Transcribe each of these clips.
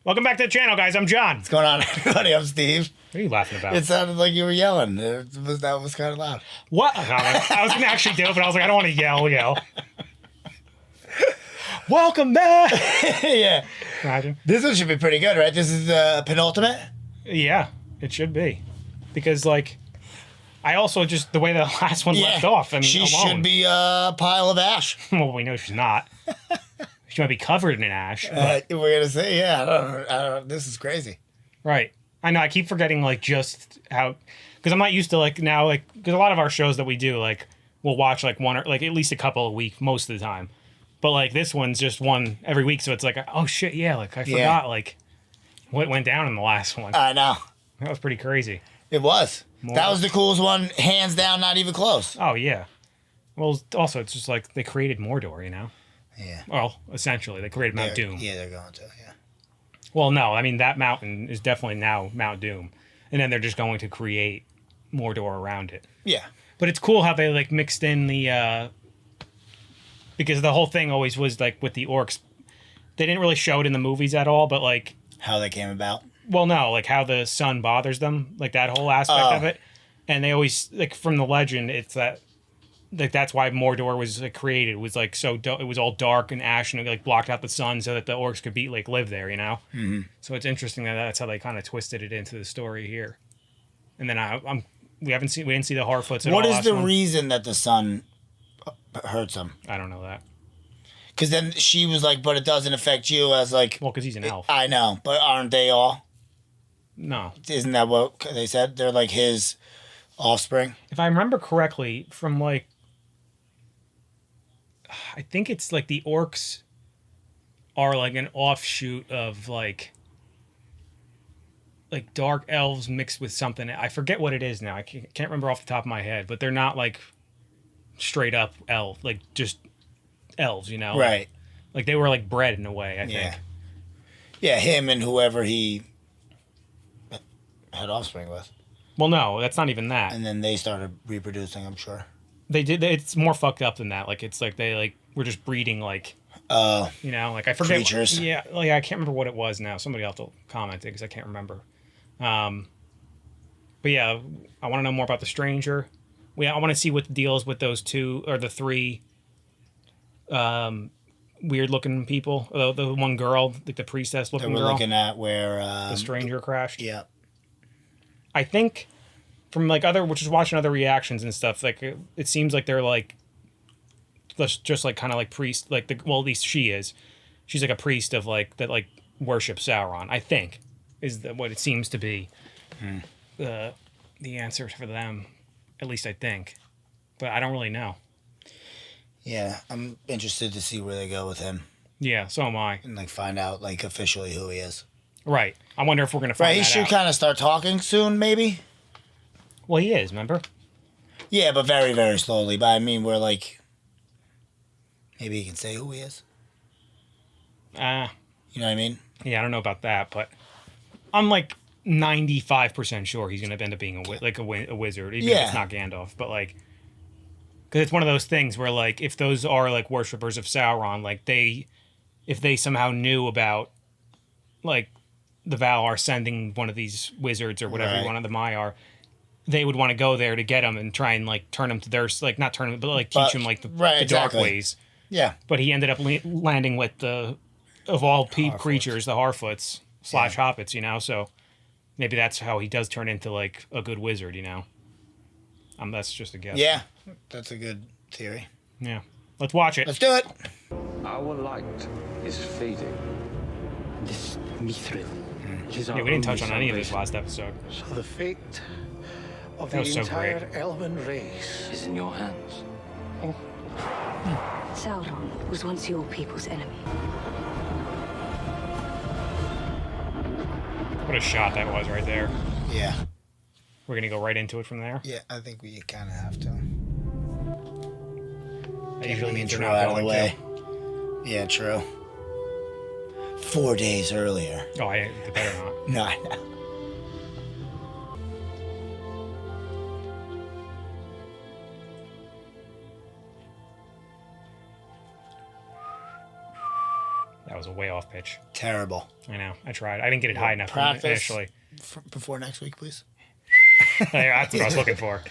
Welcome back to the channel, guys. I'm John. What's going on, everybody? I'm Steve. What are you laughing about? It sounded like you were yelling. That was kind of loud. What? I was going to actually do it, but I was like, I don't want to yell. Welcome back. Yeah. Imagine. This one should be pretty good, right? This is the penultimate? Yeah, it should be. Because, like, I also just, the way the last one left off, I mean, she alone. should be a pile of ash. Well, we know she's not. She might be covered in ash. We're going to say, yeah, I don't, this is crazy. Right. I know, I keep forgetting, like, just how, because I'm not used to, like, now, like, because a lot of our shows that we do, like, we'll watch, like, one or, like, at least a couple a week most of the time. But, like, this one's just one every week, so it's like, oh, shit, yeah, like, I forgot, like, what went down in the last one. I know. That was pretty crazy. It was. More. That was the coolest one, hands down, not even close. Oh, yeah. Well, also, it's just like, they created Mordor, you know? Yeah. Well, essentially, they created Mount Doom. Yeah, they're going to, yeah. Well, no, I mean, that mountain is definitely now Mount Doom. And then they're just going to create Mordor around it. Yeah. But it's cool how they, like, mixed in the, because the whole thing always was, like, with the orcs, they didn't really show it in the movies at all, but, like... How they came about? Well, no, like, how the sun bothers them, like, that whole aspect of it. And they always, like, from the legend, it's that, like, that's why Mordor was, like, created. It was, like, so, it was all dark and ash and it, like, blocked out the sun so that the orcs could be, like, live there, you know? Mm-hmm. So it's interesting that that's how they kind of twisted it into the story here. And then we didn't see the Harfoots at all. What is the reason that the sun hurts them? I don't know that. Because then she was like, but it doesn't affect you as, like... Well, because he's an elf. I know, but aren't they all? No. Isn't that what they said? They're, like, his offspring? If I remember correctly, from, like... I think it's, like, the orcs are, like, an offshoot of, like dark elves mixed with something. I forget what it is now. I can't remember off the top of my head, but they're not, like, straight up elf, like, just elves, you know? Right. Like, they were, like, bred in a way, I think. Yeah, him and whoever he had offspring with. Well, no, that's not even that. And then they started reproducing, I'm sure. They did. It's more fucked up than that. Like, it's like they, like, were just breeding, like, you know, like, I forget. Creatures. Yeah, like, I can't remember what it was now. Somebody else will comment it because I can't remember. But yeah, I want to know more about the stranger. I want to see what the deal is with those two or the three weird looking people. The one girl, like the priestess looking girl. We're looking at where the stranger crashed. Yeah. I think from, like, just watching other reactions and stuff, like, it seems like they're, like, just like, kind of like priest, like, well, at least she is. She's like a priest of, like, that, like, worships Sauron, I think, is what it seems to be. The answer for them, at least I think. But I don't really know. Yeah, I'm interested to see where they go with him. Yeah, so am I. And, like, find out, like, officially who he is. Right. I wonder if we're going to find that out. Right, he should kind of start talking soon, maybe? Well, he is, remember? Yeah, but very, very slowly. But I mean, we're like... Maybe he can say who he is. You know what I mean? Yeah, I don't know about that, but I'm, like, 95% sure he's going to end up being a wizard, even if it's not Gandalf. But, like... Because it's one of those things where, like, if those are, like, worshippers of Sauron, like, if they somehow knew about, like, the Valar sending one of these wizards or whatever, one of the Maiar, they would want to go there to get him and try and, like, turn him to their, like, not turn him, but, like, teach him, like, the dark ways. Yeah. But he ended up landing with of all creatures, the Harfoots / Hobbits, you know, so maybe that's how he does turn into, like, a good wizard, you know? That's just a guess. Yeah, that's a good theory. Yeah. Let's watch it. Let's do it. Our light is fading. This mithril. Yeah, we didn't touch on any of this last episode. So the fate of That the was so entire great. elven race Is in your hands. Sauron was once your people's enemy. What a shot that was right there. Yeah. We're going to go right into it from there? Yeah, I think we kind of have to. That usually means you're Intro not out of the going way. Yeah, true. 4 days earlier. to. Oh, they better not. No, I know. That was was a way off pitch. Terrible. I know. I tried. I didn't get it high enough Practice initially. before next week, please. That's what I was looking for.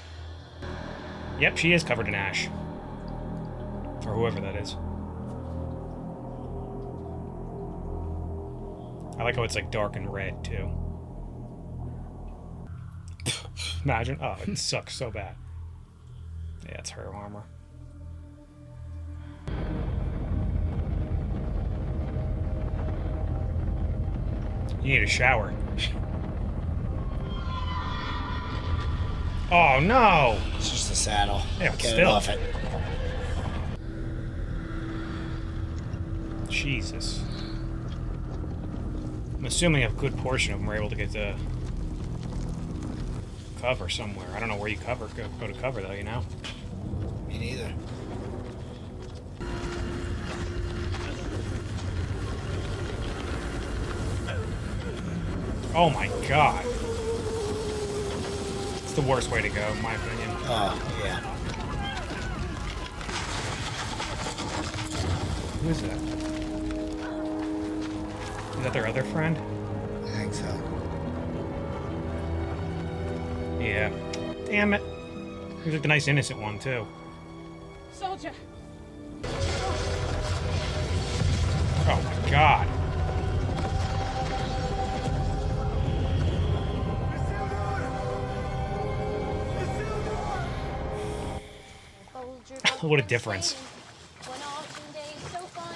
Yep, she is covered in ash. Or whoever that is. I like how it's like dark and red too. Imagine. Oh, it sucks so bad. Yeah, it's her armor. You need a shower. Oh no! It's just a saddle. Yeah, but Get it still. off it. Jesus. I'm assuming a good portion of them were able to get to cover somewhere. I don't know where you go to cover though, you know? Me neither. Oh my god. It's the worst way to go, in my opinion. Oh, yeah. Who is that? Is that their other friend? I think so. Yeah. Damn it. He was like the nice innocent one, too. Soldier! Oh my god. What a difference.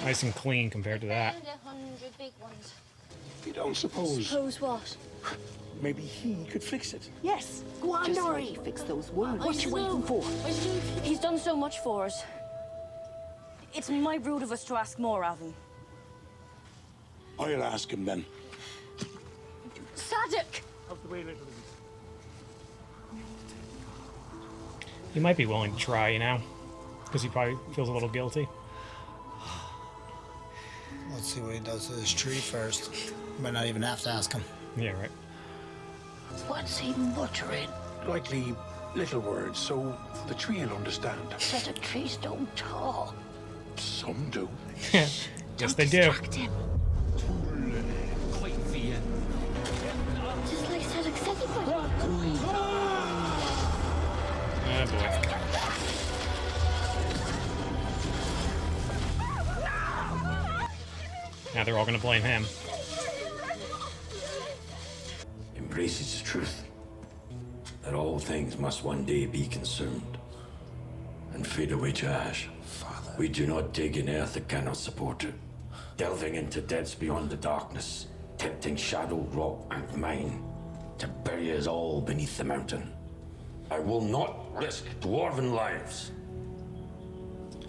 Nice and clean compared to that. You don't suppose Suppose what? maybe he could fix it? Yes, go on, Dory. Fix those wounds. What you waiting for? He's done so much for us. It's my rude of us to ask more of him. I'll ask him then. Sadek! He might be willing to try, you know? Because he probably feels a little guilty. Let's see what he does to this tree first. Might not even have to ask him. Yeah, right. What's he muttering? Likely little words, so the tree will understand. Said the trees don't talk. Some do. Yes, they do. Distract him. Just like Sadek said he would. Oh boy. Now they're all gonna blame him. Embraces the truth that all things must one day be consumed and fade away to ash. Father. We do not dig in earth that cannot support it, delving into depths beyond the darkness, tempting shadowed rock and mine to bury us all beneath the mountain. I will not risk dwarven lives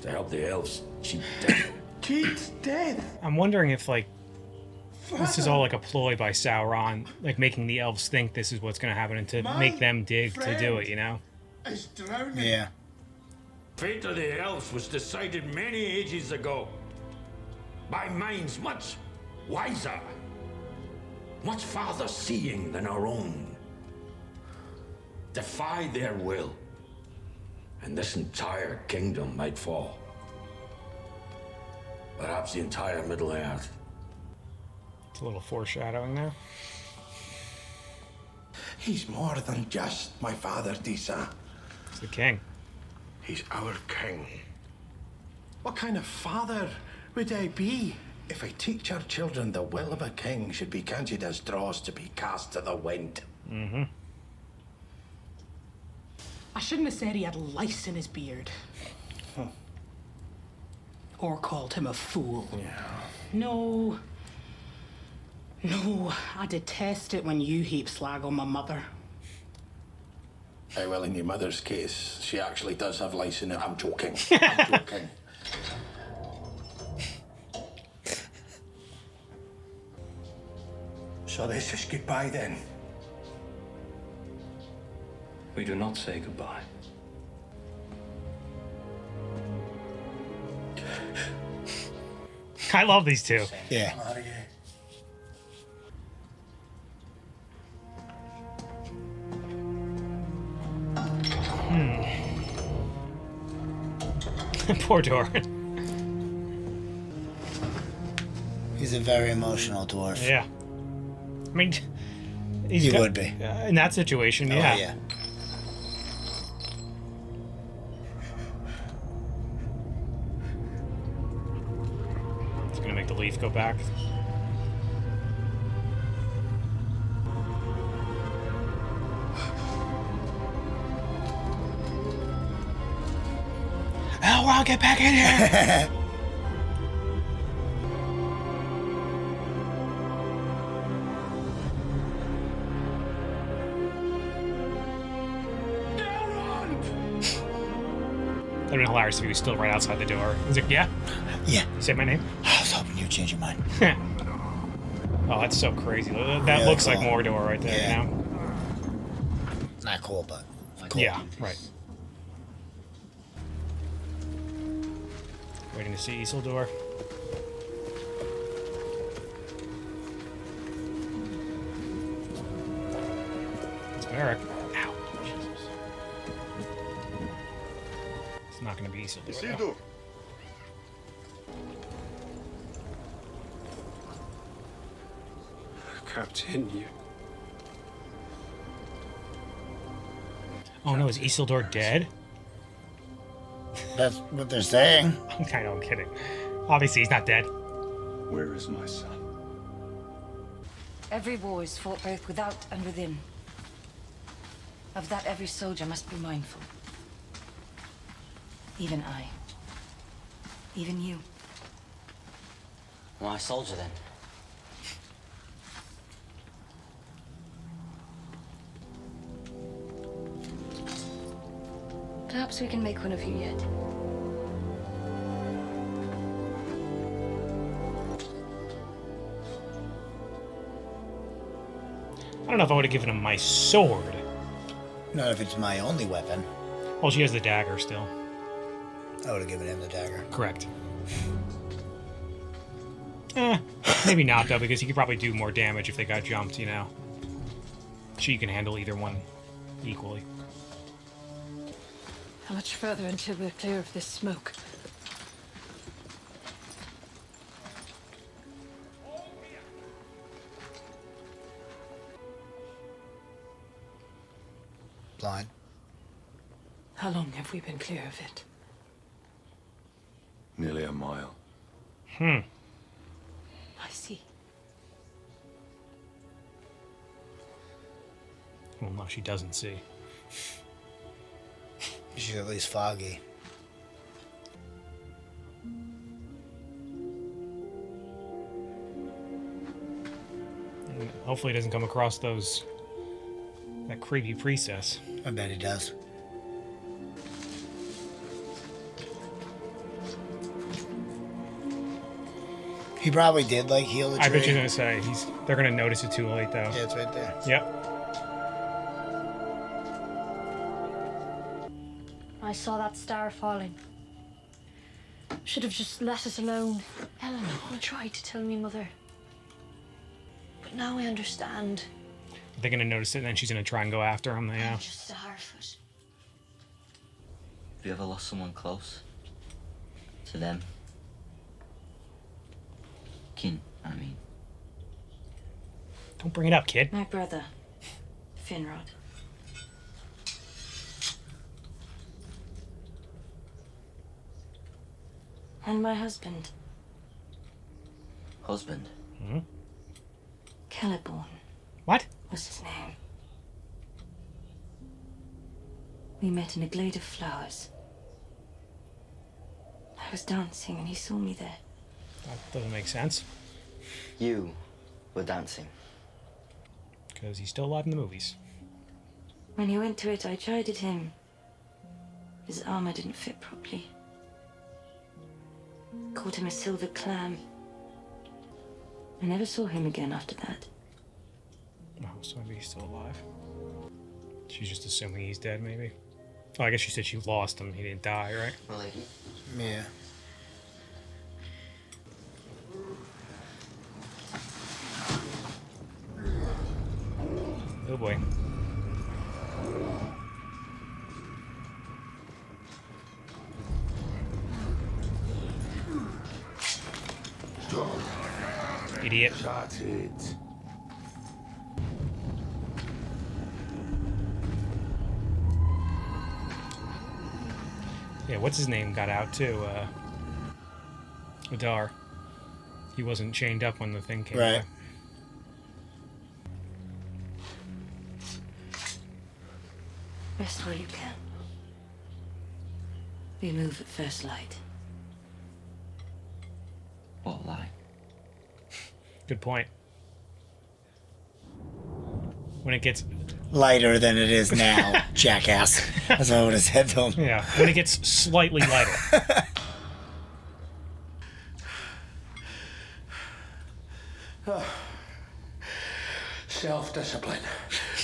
to help the elves cheat death. Cheat death! I'm wondering if, like, this is all like a ploy by Sauron, like making the elves think this is what's gonna happen and to make them dig to do it, you know? Is drowning. Yeah. Fate of the elves was decided many ages ago by minds much wiser, much farther seeing than our own. Defy their will, and this entire kingdom might fall. Perhaps the entire Middle Earth. It's a little foreshadowing there. He's more than just my father, Disa. It's the king. He's our king. What kind of father would I be if I teach our children the will of a king should be counted as dross to be cast to the wind? Mm-hmm. I shouldn't have said he had lice in his beard. Or called him a fool. Yeah. No. No, I detest it when you heap slag on my mother. Well, in your mother's case, she actually does have lice in it. I'm joking. I'm joking. So this is goodbye then. We do not say goodbye. I love these two. Yeah. Poor Doran. He's He's a very emotional dwarf. Yeah. I mean, He would be. In that situation, Oh, yeah. yeah. It's gonna make the leaf go back. Elrond, get back in here! That'd been hilarious if he was still right outside the door. He's like, yeah? Yeah. You say my name? I was hoping you'd change your mind. Oh, that's so crazy. That Yeah, looks cool. like Mordor right there, Yeah. you know? It's not cool, but cool. Yeah, right. Waiting to see Isildur. It's Merrick. Ow. Jesus. It's not going to be Isildur. though. Continue. Oh no, is Isildur dead? That's what they're saying. I know, I'm kidding. Obviously, he's not dead. Where is my son? Every war is fought both without and within. Of that every soldier must be mindful. Even I. Even you. Why soldier then? Perhaps we can make one of you yet. I don't know if I would have given him my sword. Not if it's my only weapon. Well, she has the dagger still. I would have given him the dagger. Correct. Maybe not, though, because he could probably do more damage if they got jumped, you know? She can handle either one equally. How much further until we're clear of this smoke? Blind. How long have we been clear of it? Nearly a mile. I see. Well, no, she doesn't see. She's at least foggy. And hopefully he doesn't come across that creepy priestess. I bet he does. He probably did like heal the tree. I bet you're gonna say they're gonna notice it too late though. Yeah, it's right there. Yep. I saw that star falling. Should have just let it alone. Eleanor, I tried to tell me mother. But now I understand. They're gonna notice it, and then she's gonna try and go after him. Yeah. I'm just a Harfoot. Have you ever lost someone close? To them? Kin, I mean. Don't bring it up, kid. My brother, Finrod. And my husband, Husband? Hmm? Celeborn. What? Was his name. We met in a glade of flowers. I was dancing and he saw me there. That doesn't make sense. You were dancing. Because he's still alive in the movies. When he went to it, I chided him. His armor didn't fit properly. Called him a silver clam. I never saw him again after that. Oh, so maybe he's still alive. She's just assuming he's dead, maybe. Oh, I guess she said she lost him. He didn't die, right? Well, Yeah. Oh boy. Idiot. That's it. Yeah, what's his name got out too? Adar. He wasn't chained up when the thing came Right. out. Rest where you can. We move at first light. What light? Good point. When it gets Lighter than it is now, jackass. That's what I would have said to him. yeah, when it gets slightly lighter. Self-discipline,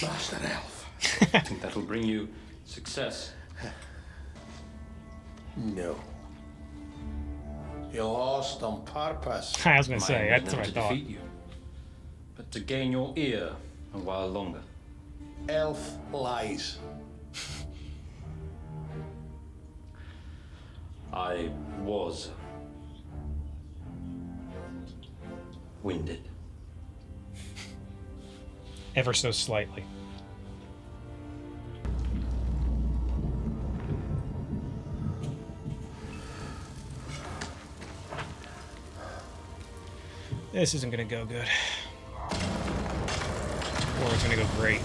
Master Elf. I think that'll bring you success. No. You lost on purpose. I was going to say, Mine that's what I to thought. defeat you, but to gain your ear a while longer. Elf lies. I was winded. Ever so slightly. This isn't going to go good. Or it's going to go great.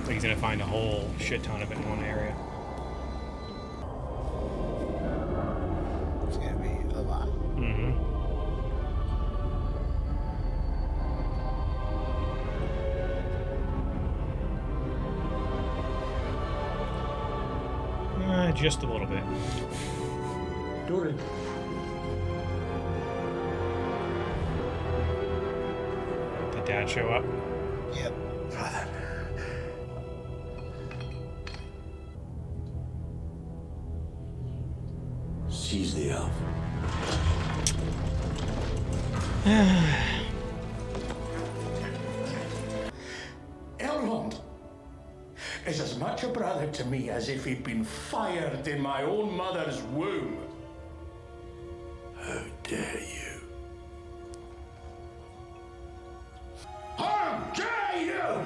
Like he's going to find a whole shit ton of it in one area. It's going to be a lot. Mm-hmm. Just a little bit. Doran. Did Dad show up? Yep. Brother. Seize the elf. Elrond is as much a brother to me as if he'd been fired in my own mother's womb. How dare you? How dare you!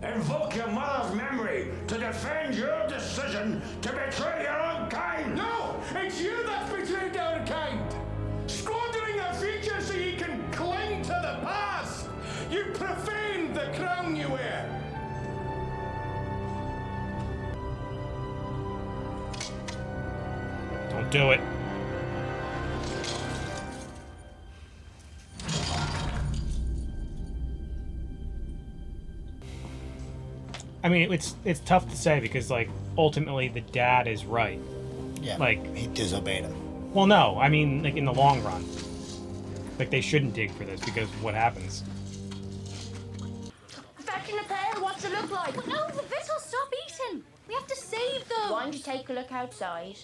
Invoke your mother's memory to defend your decision to betray your own kind! No! It's you that's betrayed our kind! Squandering our future so you can cling to the past! You profaned the crown you wear! Don't do it. I mean, it's tough to say because, like, ultimately the dad is right. Yeah. Like, he disobeyed him. Well, no, I mean, like, in the long run. Like, they shouldn't dig for this because what happens? Back in the pail, what's it look like? No, the Vit'll stop eating. We have to save them. Why don't you take a look outside,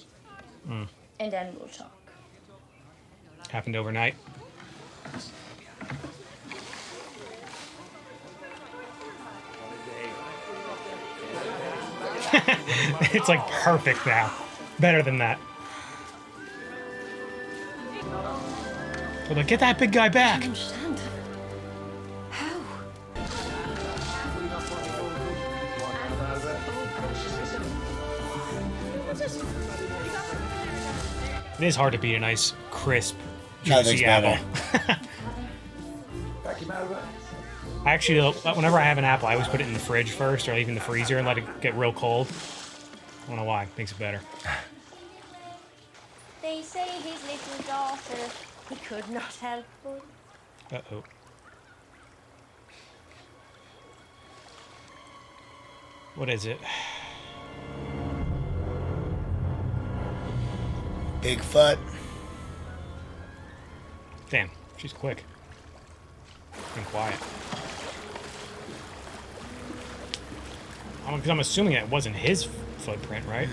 Mm. and then we'll talk. Happened overnight. It's like perfect now. Better than that. But like, get that big guy back. I understand. How? It is hard to beat a nice, crisp, Nothing's juicy better. apple. I actually, whenever I have an apple, I always put it in the fridge first, or leave it in the freezer and let it get real cold. I don't know why. Makes it better. They say his little daughter, he could not help but. Uh-oh. What is it? Bigfoot. Damn, she's quick. And quiet. Because I'm assuming it wasn't his footprint, right?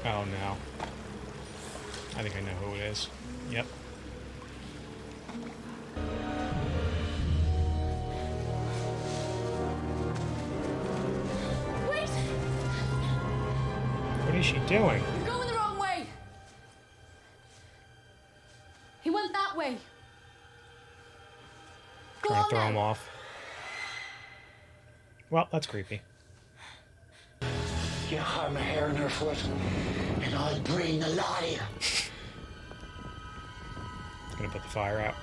Oh, no. I think I know who it is. Yep. Wait! What is she doing? You're going the wrong way. throw him off. Well, that's creepy. You harm a hair in her foot, and I'll bring a lie. Gonna put the fire out.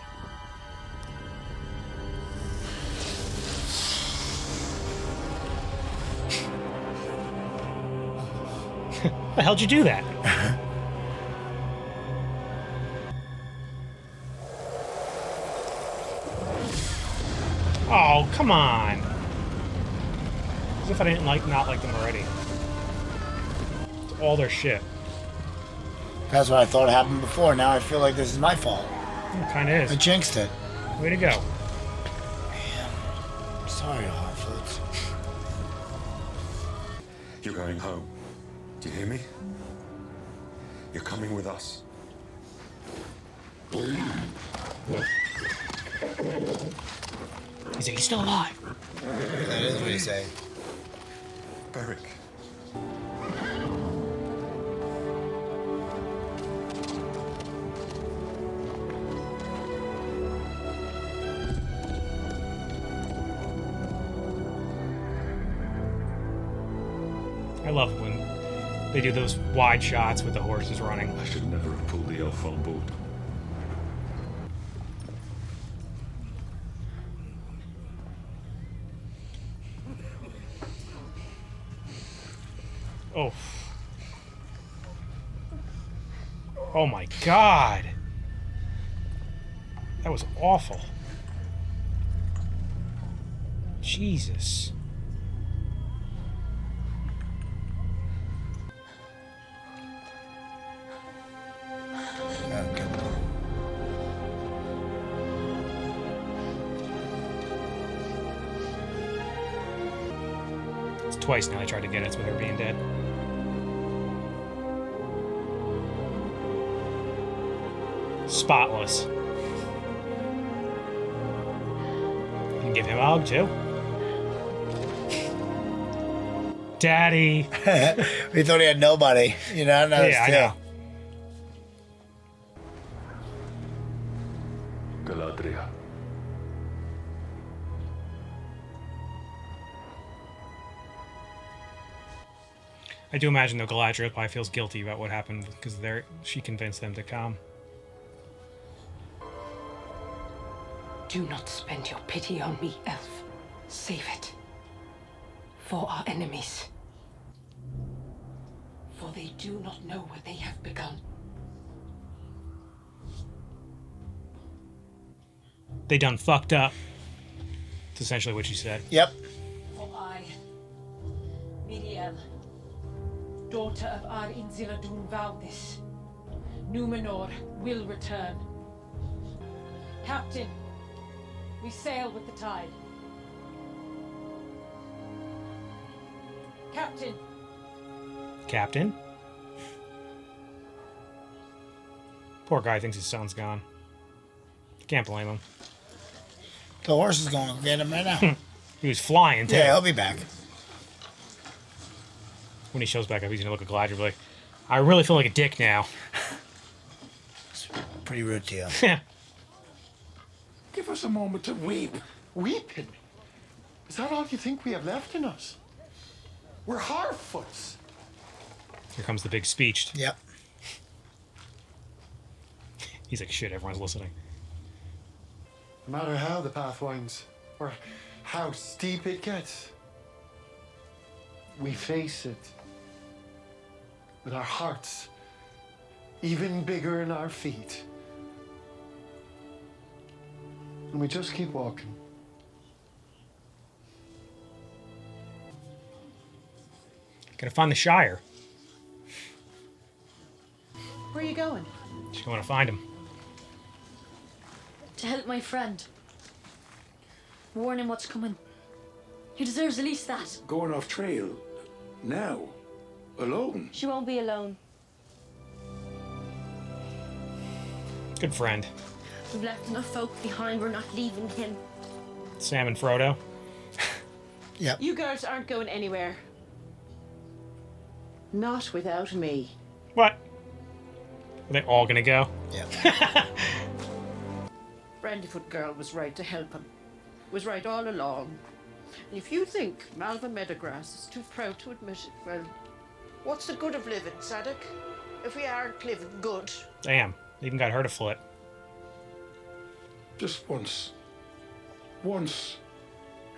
The hell'd you do that? Oh, come on. As if I didn't not like them already. It's all their shit. That's what I thought happened before. Now I feel like this is my fault. It kind of is. I jinxed it. Way to go. Man. I'm sorry, Harfoot. You're going home. Do you hear me? You're coming with us. He's still alive. That is what he's saying. Beric. I love when they do those wide shots with the horses running. I should never have pulled the elf on board. Oh. Oh my god. That was awful. Jesus. It's twice now I tried to get it with her being dead. Spotless. You can give him a hug too. Daddy. We thought he had nobody. You know, no, yeah, I know. Galadriel. I do imagine though Galadriel probably feels guilty about what happened because she convinced them to come. Do not spend your pity on me, elf. Save it. For our enemies. For they do not know what they have begun. They done fucked up. That's essentially what she said. Yep. For I, Miriel, daughter of our Isildur, vow this. Numenor will return. Captain, we sail with the tide. Captain. Captain? Poor guy thinks his son's gone. Can't blame him. The horse is going to get him right now. He was flying, too. Yeah, he'll be back. When he shows back up, he's going to look at Galadriel and be like, I really feel like a dick now. It's pretty rude to you. Yeah. Give us a moment to weep. Weeping? Is that all you think we have left in us? We're Harfoots. Here comes the big speech. Yep. He's like, shit, everyone's listening. No matter how the path winds, or how steep it gets, we face it with our hearts even bigger than our feet. And we just keep walking. Gotta find the Shire. Where are you going? Just going to find him. To help my friend. Warn him what's coming. He deserves at least that. Going off trail? Now? Alone? She won't be alone. Good friend. We've left enough folk behind, we're not leaving him. Sam and Frodo. Yep. You girls aren't going anywhere. Not without me. What? Are they all gonna go? Yep. Brandyfoot girl was right to help him. was right all along. And if you think Malva Meadowgrass is too proud to admit it, well, what's the good of living, Sadok? If we aren't living good. Damn. Even got her to flip. Just once. Once.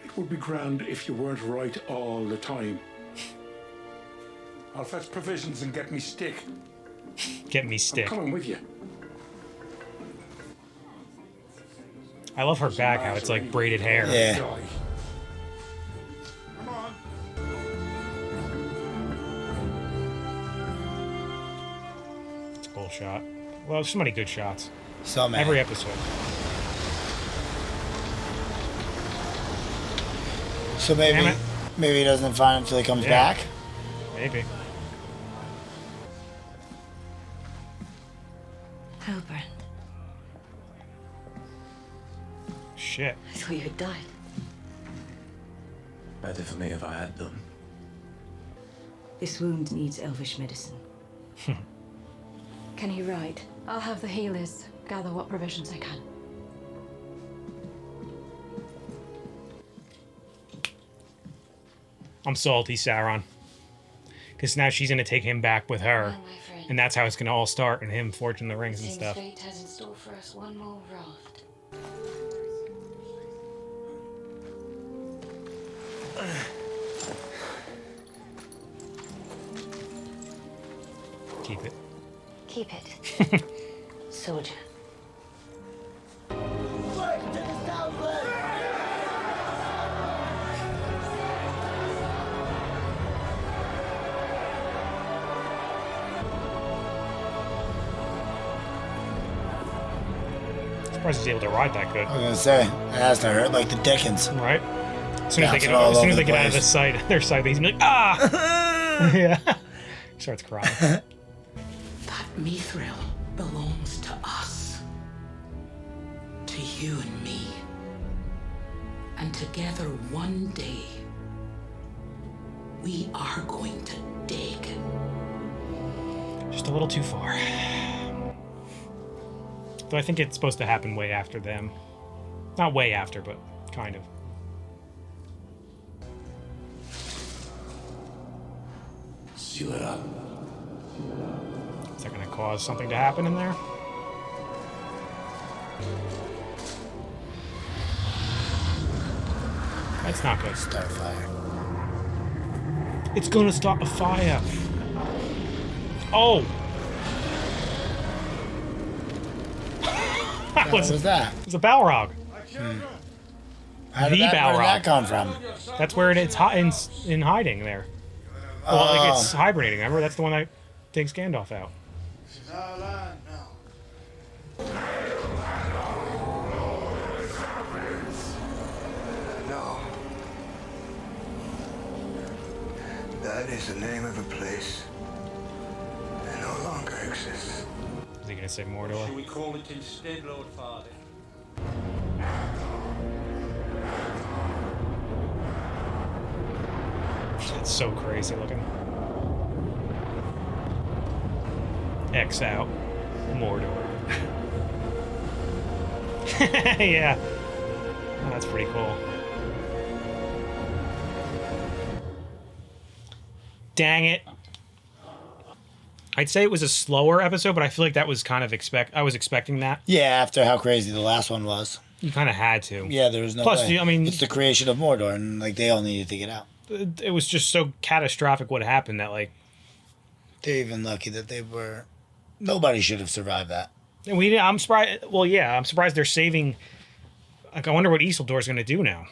It would be grand if you weren't right all the time. I'll fetch provisions and get me stick. Get me stick. I'm coming with you. I love her back, how it's like braided hair. Yeah. Come on. It's a cool shot. Well, so many good shots. So many. Every episode. So maybe he doesn't find him until he comes back. Maybe. Halbrand. Shit. I thought you had died. Better for me if I had done. This wound needs elvish medicine. Can he ride? I'll have the healers gather what provisions I can. I'm salty, Sauron. Because now she's going to take him back with her. And that's how it's going to all start, and him forging the rings and stuff. Fate has in store for us one more raft. Keep it. Keep it. Soldier. Surprised he's able to ride that good. I was gonna say, it has to hurt like the Dickens. Right? As soon as they get out of the sight, their sight, he's gonna be like, ah! Yeah. Starts crying. That mithril belongs to us. To you and me. And together one day, we are going to dig. Just a little too far. Though I think it's supposed to happen way after them. Not way after, but kind of. Seal it up. Is that going to cause something to happen in there? That's not good. Start a fire. It's going to start a fire. Oh! What was that? It's a balrog. How did that come from? That's where it's in hiding there. Well, like it's hibernating. Remember, that's the one that takes Gandalf out. No. That is the name of a place that no longer exists. Is he gonna say Mordor? Shall we call it instead, Lord Father? It's so crazy looking. X out. Mordor. Yeah. Oh, that's pretty cool. Dang it. I'd say it was a slower episode, but I feel like that was kind of I was expecting that. Yeah, after how crazy the last one was. You kind of had to. Yeah, there was no Plus, way. I mean, it's the creation of Mordor, and like they all needed to get out. It was just so catastrophic what happened that like they're even lucky that they were. Nobody should have survived that. And I'm surprised. Well, yeah, I'm surprised they're saving. Like, I wonder what Isildur's going to do now.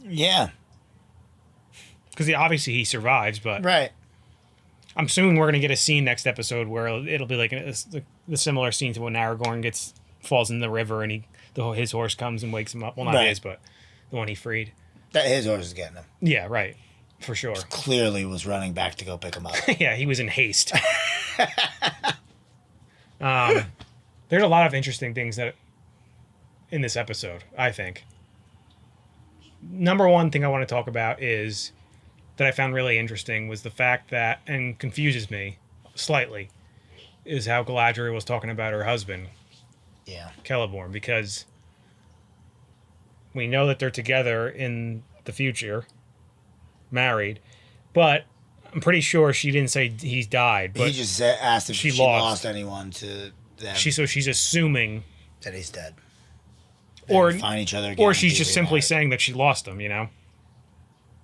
Yeah. Because obviously he survives, but right. I'm assuming we're going to get a scene next episode where it'll be like the similar scene to when Aragorn falls in the river and his horse comes and wakes him up. Well, not his, but the one he freed. That his horse is getting him. Yeah, right. For sure. Clearly was running back to go pick him up. Yeah, he was in haste. There's a lot of interesting things that in this episode, I think. Number one thing I want to talk about is that I found really interesting was the fact that, and confuses me slightly, is how Galadriel was talking about her husband. Yeah. Celeborn, because We know that they're together in the future, married, but I'm pretty sure she didn't say he's died. But he just asked if she lost anyone to them. She's assuming that he's dead. Or find each other again. Or she's just simply saying that she lost him, you know?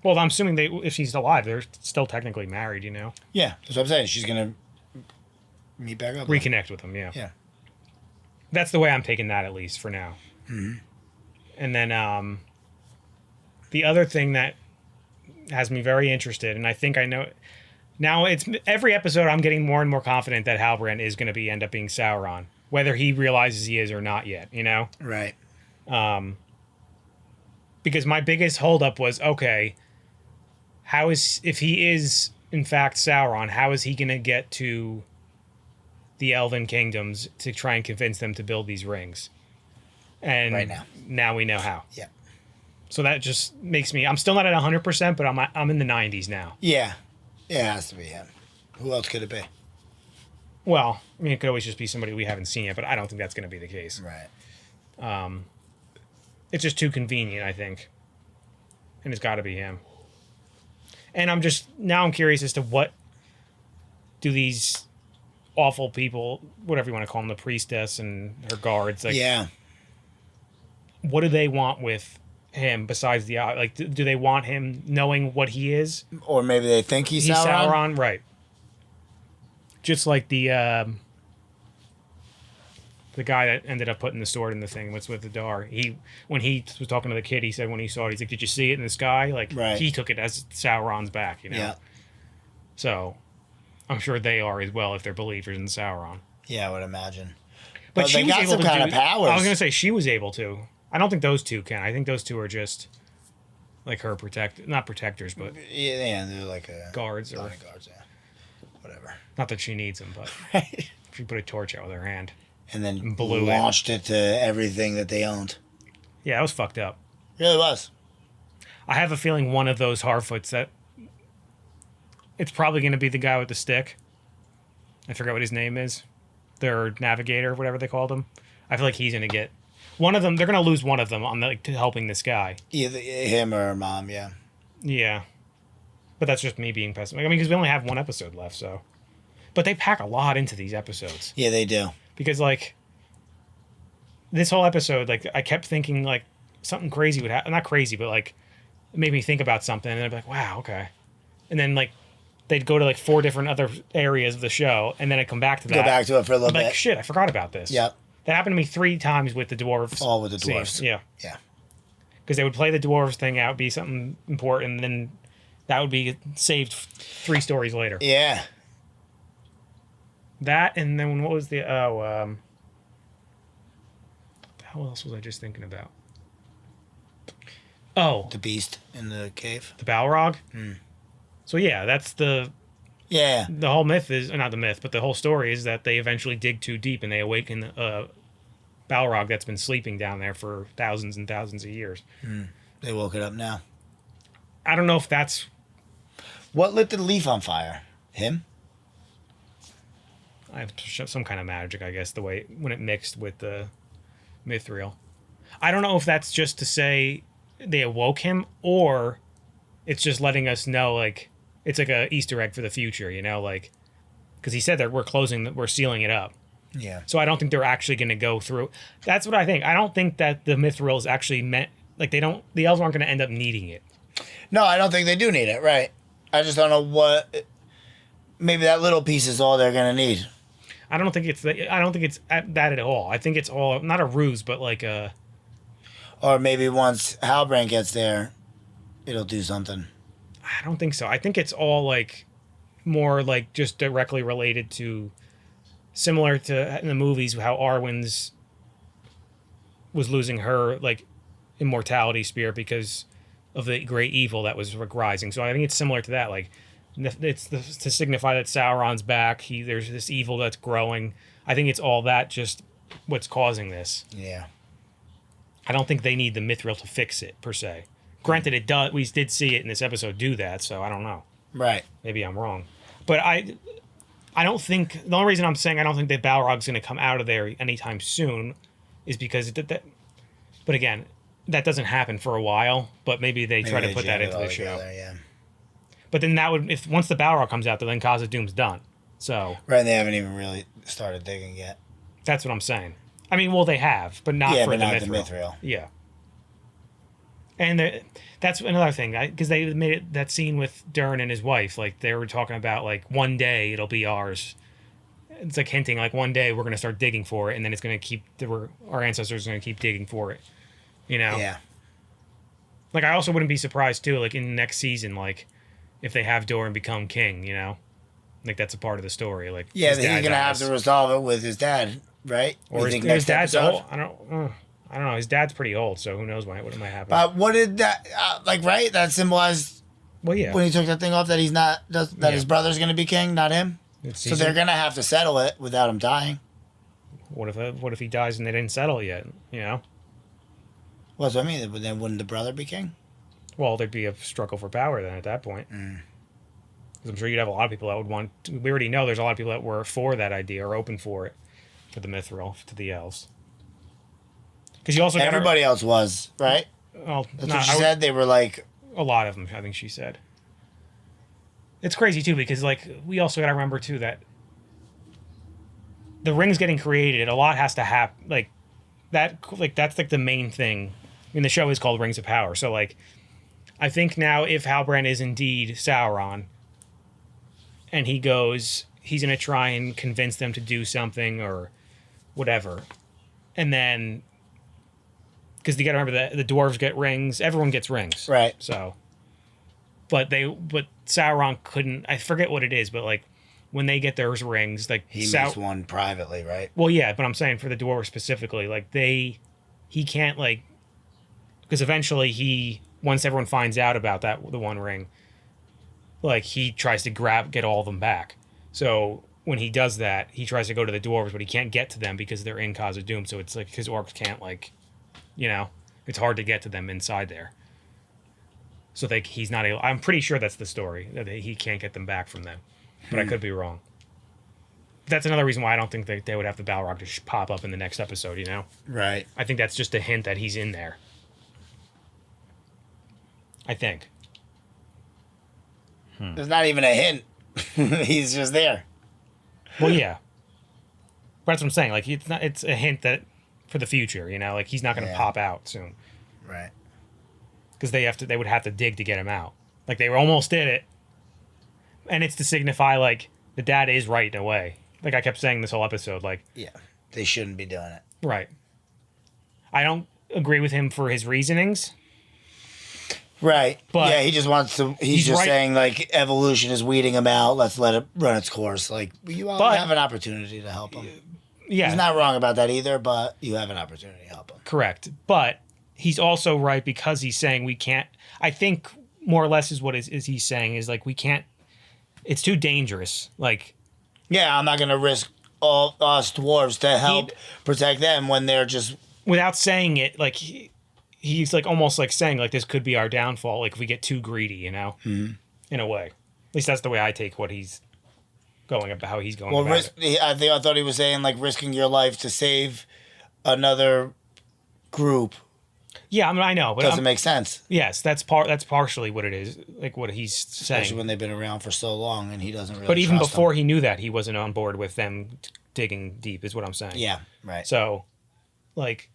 Well, I'm assuming if she's alive, they're still technically married, you know? Yeah, that's what I'm saying. She's going to meet back up. Reconnect with him, yeah. Yeah. That's the way I'm taking that, at least, for now. Mm-hmm. And then the other thing that has me very interested, and I think I know... Now, it's every episode I'm getting more and more confident that Halbrand is going to end up being Sauron. Whether he realizes he is or not yet, you know? Right. Because my biggest holdup was, okay, if he is in fact Sauron, how is he going to get to the Elven kingdoms to try and convince them to build these rings? And right now we know how. Yeah. So that just makes me, I'm still not at 100%, but I'm in the 90s now. Yeah. It has to be him. Who else could it be? Well, I mean, it could always just be somebody we haven't seen yet, but I don't think that's going to be the case. Right. It's just too convenient, I think. And it's got to be him. And I'm curious as to what do these awful people, whatever you want to call them, the priestess and her guards, like, yeah. What do they want with him besides do they want him knowing what he is? Or maybe they think he's Sauron? Right. Just like the guy that ended up putting the sword in the thing was with the Dar. When he was talking to the kid, he said when he saw it, he's like, "Did you see it in the sky?" Like, right. He took it as Sauron's back, you know. Yeah. So, I'm sure they are as well if they're believers in Sauron. Yeah, I would imagine. But she they was got able some to kind of powers. I was gonna say she was able to. I don't think those two can. I think those two are just like her not protectors, but yeah, they're like guards or bodyguards. Yeah, whatever. Not that she needs them, but she put a torch out with her hand and then blew launched it to everything that they owned. Yeah, that was fucked up. Really was. I have a feeling one of those Harfoots that it's probably going to be the guy with the stick. I forget what his name is. Their navigator, whatever they called him. I feel like he's going to get one of them. They're going to lose one of them on to helping this guy. Either him or her mom. Yeah. Yeah, but that's just me being pessimistic. I mean, because we only have one episode left, so. But they pack a lot into these episodes. Yeah, they do. Because like this whole episode, like I kept thinking like something crazy would happen. Not crazy, but like it made me think about something, and I'd be like, "Wow, okay." And then like they'd go to like 4 different other areas of the show, and then I'd come back to that. Go back to it for a little bit. Like, shit, I forgot about this. Yep. That happened to me 3 times with the dwarves. All with the dwarves. Scenes. Yeah. Yeah. Because they would play the dwarves thing out, be something important, and then that would be saved 3 stories later. Yeah. That, and then what was the how else was I just thinking about? Oh, the beast in the cave, the balrog. Hmm. So yeah, that's the whole myth is not the myth, but the whole story is that they eventually dig too deep and they awaken a balrog that's been sleeping down there for thousands and thousands of years. They woke it up now. I don't know if that's what lit the leaf on fire. Him. I have some kind of magic, I guess, the way when it mixed with the mithril. I don't know if that's just to say they awoke him, or it's just letting us know, like, it's like a Easter egg for the future, you know, like, because he said that we're sealing it up. Yeah. So I don't think they're actually going to go through. That's what I think. I don't think that the mithril is actually meant, like, the elves aren't going to end up needing it. No, I don't think they do need it, right. I just don't know what, maybe that little piece is all they're going to need. I don't think it's that at all. I think it's all not a ruse, but like a. Or maybe once Halbrand gets there, it'll do something. I don't think so. I think it's all like more like just directly related to, similar to in the movies how Arwen's was losing her like immortality spear because of the great evil that was rising. So I think it's similar to that. Like. It's to signify that Sauron's back. There's this evil that's growing. I think it's all that just what's causing this. Yeah. I don't think they need the mithril to fix it per se. Granted, it does. We did see it in this episode do that, so I don't know. Right. Maybe I'm wrong, but I don't think the only reason I'm saying I don't think that Balrog's going to come out of there anytime soon is because but again, that doesn't happen for a while, but maybe they try to put that into the show. Yeah. But then that would, if once the balrog comes out, then Khazad Doom's done. So right, they haven't even really started digging yet. That's what I'm saying. I mean, well, they have, but not for the Mithril. Yeah. And that's another thing, because they made it, that scene with Durin and his wife, like they were talking about, like, one day it'll be ours. It's like hinting, like, one day we're going to start digging for it, and then it's going to keep, our ancestors are going to keep digging for it. You know? Yeah. Like, I also wouldn't be surprised, too, like, in the next season, like, if they have Durin become king, you know? Like, that's a part of the story. Like, yeah, he's going to have to resolve it with his dad, right? Or his dad's old. I don't know. His dad's pretty old, so who knows what might happen. But what did that, right? That symbolized, well, yeah, when he took that thing off, that he's not, that his brother's going to be king, not him? So they're going to have to settle it without him dying. What if he dies and they didn't settle it yet, you know? Well, so I mean, then wouldn't the brother be king? Well, there'd be a struggle for power then at that point. Because I'm sure you'd have a lot of people that would want... We already know there's a lot of people that were for that idea or open for it, for the Mithril, to the elves. Because you also... Everybody else was, right? Well, that's what she said. They were like... A lot of them, I think she said. It's crazy, too, because, like, we also got to remember, too, that the rings getting created, a lot has to happen. Like, that's, like, the main thing. I mean, the show is called Rings of Power. So, like, I think now if Halbrand is indeed Sauron, and he's going to try and convince them to do something or whatever. And then, because you got to remember that the dwarves get rings. Everyone gets rings. Right. So, but Sauron couldn't, I forget what it is, but like when they get those rings, like he makes one privately, right? Well, yeah, but I'm saying for the dwarves specifically, like he can't, like, because eventually once everyone finds out about the one ring, like he tries to get all of them back. So when he does that, he tries to go to the dwarves, but he can't get to them because they're in Khazad Doom. So it's like his orcs can't, like, you know, it's hard to get to them inside there. So he's not able. I'm pretty sure that's the story, that he can't get them back from them, but I could be wrong. That's another reason why I don't think they would have the Balrog to pop up in the next episode. You know, right? I think that's just a hint that he's in there. I think. There's not even a hint. He's just there. Well, yeah. But that's what I'm saying. Like, it's a hint that for the future, you know, like he's not going to pop out soon. Right. Because they would have to dig to get him out. Like, they almost did it. And it's to signify, like, the dad is right in a way. Like I kept saying this whole episode, like... Yeah, they shouldn't be doing it. Right. I don't agree with him for his reasonings. Right. But yeah, he just wants to... He's just right. saying, like, evolution is weeding him out. Let's let it run its course. Like, you have an opportunity to help him. Yeah. He's not wrong about that either, but you have an opportunity to help him. Correct. But he's also right because he's saying we can't... I think more or less is what is he's saying is, like, we can't... It's too dangerous. Like... Yeah, I'm not going to risk all us dwarves to help protect them when they're just... Without saying it, like... He's like almost like saying like this could be our downfall, like if we get too greedy, you know, in a way. At least that's the way I take what he's going about, how he's going. Well, I thought he was saying like risking your life to save another group. Yeah, I mean I know, but doesn't make sense. Yes, that's partially what it is, like what he's saying. Especially when they've been around for so long and he doesn't really. But even trust before them. he knew that, he wasn't on board with them digging deep, is what I'm saying. Yeah, right. So, like.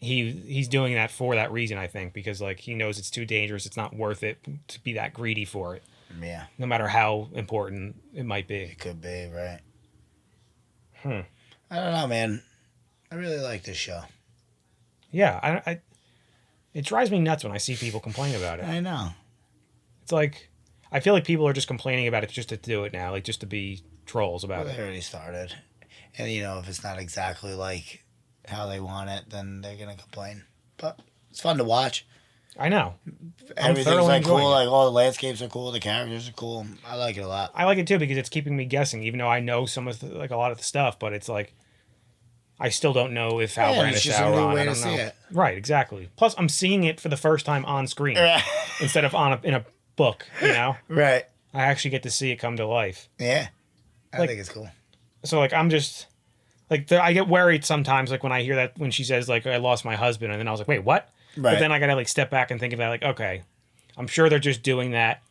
He's doing that for that reason, I think, because like he knows it's too dangerous. It's not worth it to be that greedy for it. Yeah. No matter how important it might be. It could be, right. I don't know, man. I really like this show. Yeah, it drives me nuts when I see people complain about it. I know. It's like I feel like people are just complaining about it just to do it now, like just to be trolls about it. They already started, and you know if it's not exactly like how they want it, then they're gonna complain. But it's fun to watch. I know. Everything's like cool. Like all the landscapes are cool. The characters are cool. I like it a lot. I like it too because it's keeping me guessing, even though I know some of like a lot of the stuff. But it's like I still don't know if Halbrand is Sauron. A new way to see it. Right, exactly. Plus, I'm seeing it for the first time on screen instead of in a book. You know. Right. I actually get to see it come to life. Yeah, I think it's cool. So like I'm just. Like, I get worried sometimes, like, when I hear that, when she says, like, I lost my husband, and then I was like, wait, what? Right. But then I gotta like step back and think about like, okay, I'm sure they're just doing that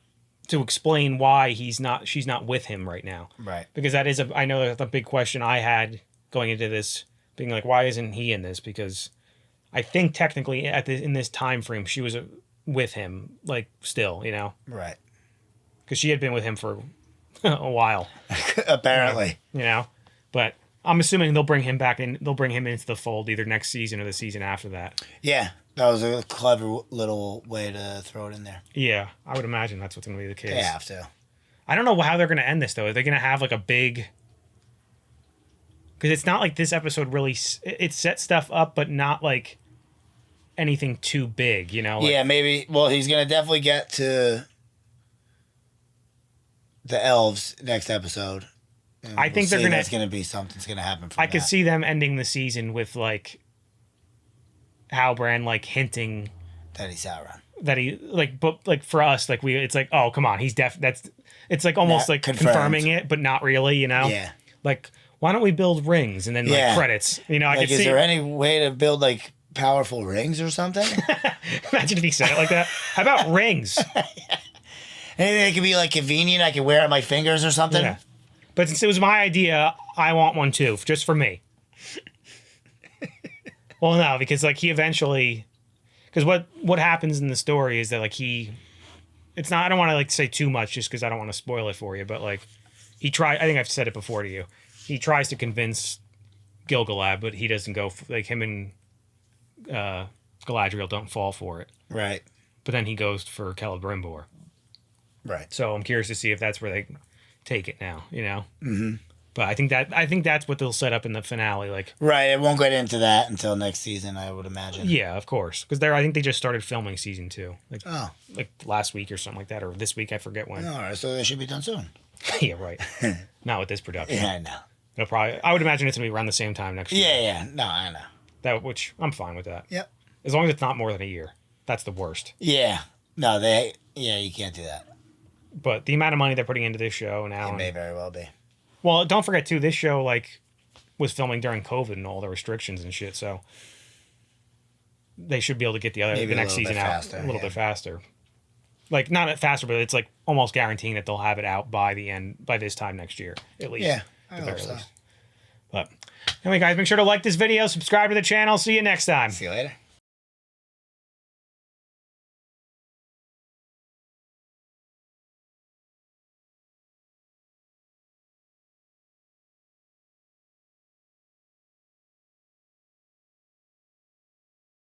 to explain why she's not with him right now. Right. Because that is I know that's a big question I had going into this, being like, why isn't he in this? Because I think technically in this time frame she was with him, like still, you know. Right. Because she had been with him for a while. Apparently. You know, but I'm assuming they'll bring him back in. They'll bring him into the fold either next season or the season after that. Yeah, that was a clever little way to throw it in there. Yeah, I would imagine that's what's going to be the case. They have to. I don't know how they're going to end this though. Are they going to have like a big? Because it's not like this episode really. It set stuff up, but not like anything too big. You know. Like, yeah, maybe. Well, he's going to definitely get to the elves next episode. I think they're gonna. That's gonna be something's gonna happen. I could see them ending the season with like Halbrand like hinting that he's Sauron. That he like, but like for us, like it's like, oh come on, he's that's. It's like almost Not like confirmed. confirming it, but not really. You know. Yeah. Like, why don't we build rings and then like credits? You know, I like, could see. Is there any way to build like powerful rings or something? Imagine if he said it like that. How about rings? Anything that could be like convenient, I could wear on my fingers or something. Yeah. But since it was my idea, I want one too, just for me. Well, no, because like he eventually, because what happens in the story is that like it's not. I don't want to like say too much just because I don't want to spoil it for you. But like I think I've said it before to you. He tries to convince Gil-galad, but he doesn't go. Like him and Galadriel don't fall for it. Right. But then he goes for Celebrimbor. Right. So I'm curious to see if that's where they take it now, you know. Mm-hmm. But I think that's what they'll set up in the finale, like. Right, it won't get into that until next season, I would imagine. Yeah, of course, because I think they just started filming season 2, like last week or something like that, or this week, I forget when. All right, so they should be done soon. Yeah, right. Not with this production. Yeah, I know. They'll probably. I would imagine it's gonna be around the same time next year. Yeah. No, I know. Which I'm fine with that. Yep. As long as it's not more than a year. That's the worst. Yeah. No, you can't do that. But the amount of money they're putting into this show now. It may very well be. Well, don't forget too, this show like was filming during COVID and all the restrictions and shit, so they should be able to get the next season out a little bit faster. Like not faster, but it's like almost guaranteeing that they'll have it out by this time next year, at least. Yeah, I hope so. But anyway, guys, make sure to like this video, subscribe to the channel. See you next time. See you later.